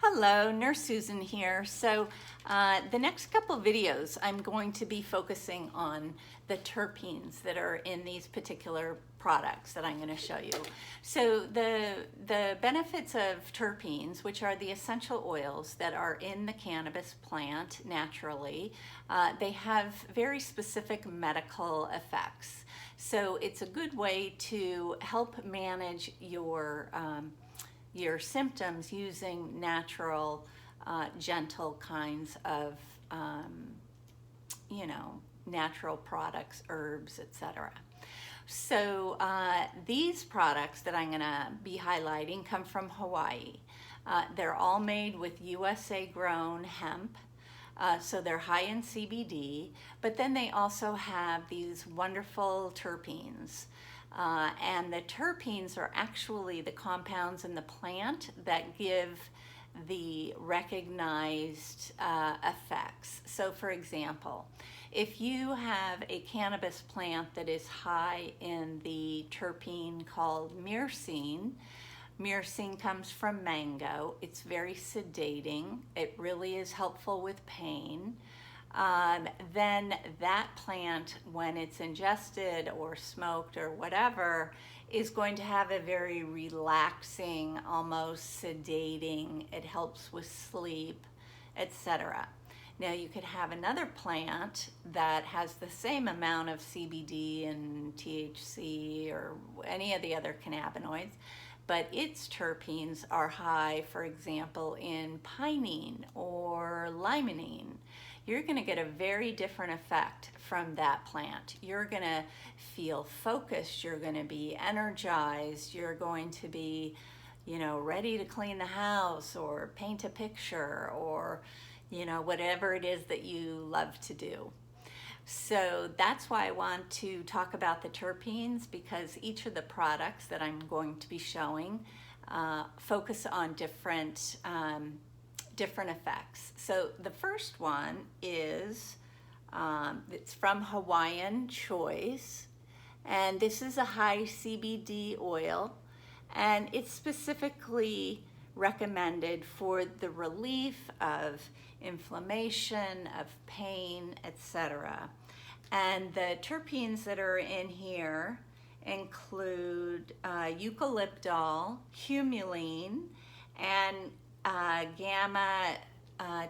Hello, Nurse Susan here. So the next couple videos I'm going to be focusing on the terpenes that are in these particular products that I'm going to show you. So the benefits of terpenes, which are the essential oils that are in the cannabis plant naturally, they have very specific medical effects. So it's a good way to help manage your symptoms using natural, gentle kinds of, natural products, herbs, etc. So these products that I'm going to be highlighting come from Hawaii. They're all made with USA grown hemp. So they're high in CBD, but then they also have these wonderful terpenes. And the terpenes are actually the compounds in the plant that give the recognized effects. So for example, if you have a cannabis plant that is high in the terpene called myrcene, myrcene comes from mango. It's very sedating. It really is helpful with pain. Then that plant, when it's ingested or smoked or whatever, is going to have a very relaxing, almost sedating, it helps with sleep, etc. Now you could have another plant that has the same amount of CBD and THC or any of the other cannabinoids, but its terpenes are high, for example, in pinene or limonene. You're going to get a very different effect from that plant. You're going to feel focused, you're going to be energized, you're going to be, ready to clean the house or paint a picture or, whatever it is that you love to do. So that's why I want to talk about the terpenes, because each of the products that I'm going to be showing focus on different effects. So the first one is, it's from Hawaiian Choice, and this is a high CBD oil, and it's specifically recommended for the relief of inflammation, of pain, etc. And the terpenes that are in here include eucalyptol, humulene, and gamma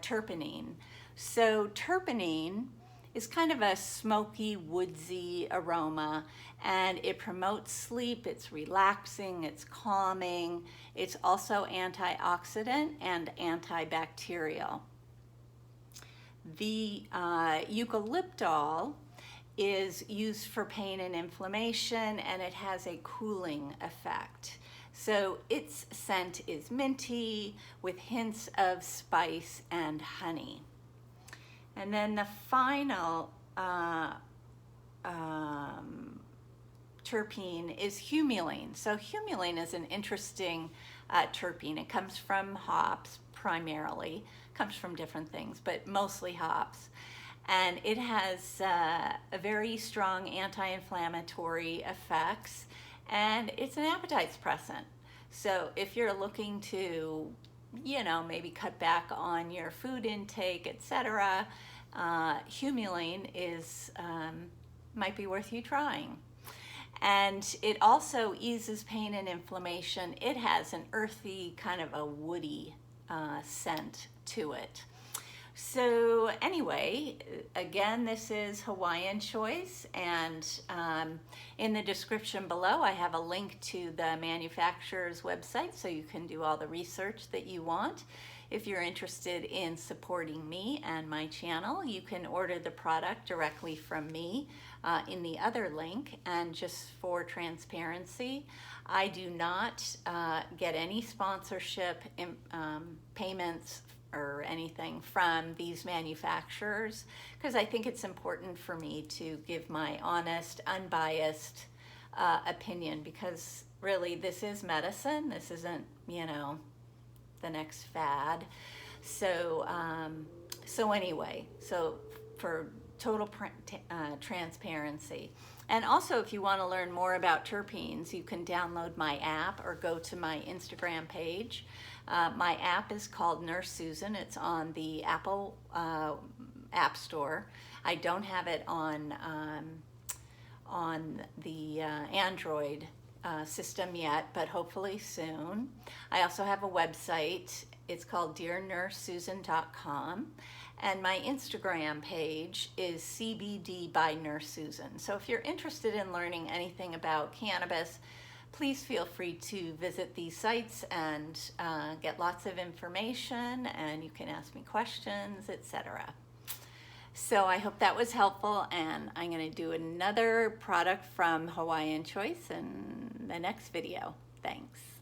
terpenine. So terpenine is kind of a smoky, woodsy aroma, and it promotes sleep, it's relaxing, it's calming, it's also antioxidant and antibacterial. The eucalyptol is used for pain and inflammation, and it has a cooling effect. So its scent is minty with hints of spice and honey. And then the final terpene is humulene. So humulene is an interesting terpene. It comes from hops primarily, comes from different things, but mostly hops. And it has a very strong anti-inflammatory effects, and it's an appetite suppressant. So if you're looking to, maybe cut back on your food intake, etc., humulene is might be worth you trying. And it also eases pain and inflammation. It has an earthy, kind of a woody scent to it. So anyway, again, this is Hawaiian Choice, and in the description below I have a link to the manufacturer's website so you can do all the research that you want. If you're interested in supporting me and my channel, you can order the product directly from me in the other link. And just for transparency, I do not get any sponsorship payments or anything from these manufacturers, because I think it's important for me to give my honest, unbiased opinion, because really this is medicine. This isn't, the next fad. So, so anyway, so for total transparency, And also, if you want to learn more about terpenes, you can download my app or go to my Instagram page. My app is called Nurse Susan. It's on the Apple App Store. I don't have it on the Android system yet, but hopefully soon. I also have a website. It's called dearnursesusan.com. And my Instagram page is CBD by Nurse Susan. So if you're interested in learning anything about cannabis, please feel free to visit these sites and get lots of information, and you can ask me questions, etc. So I hope that was helpful, and I'm going to do another product from Hawaiian Choice in the next video. Thanks.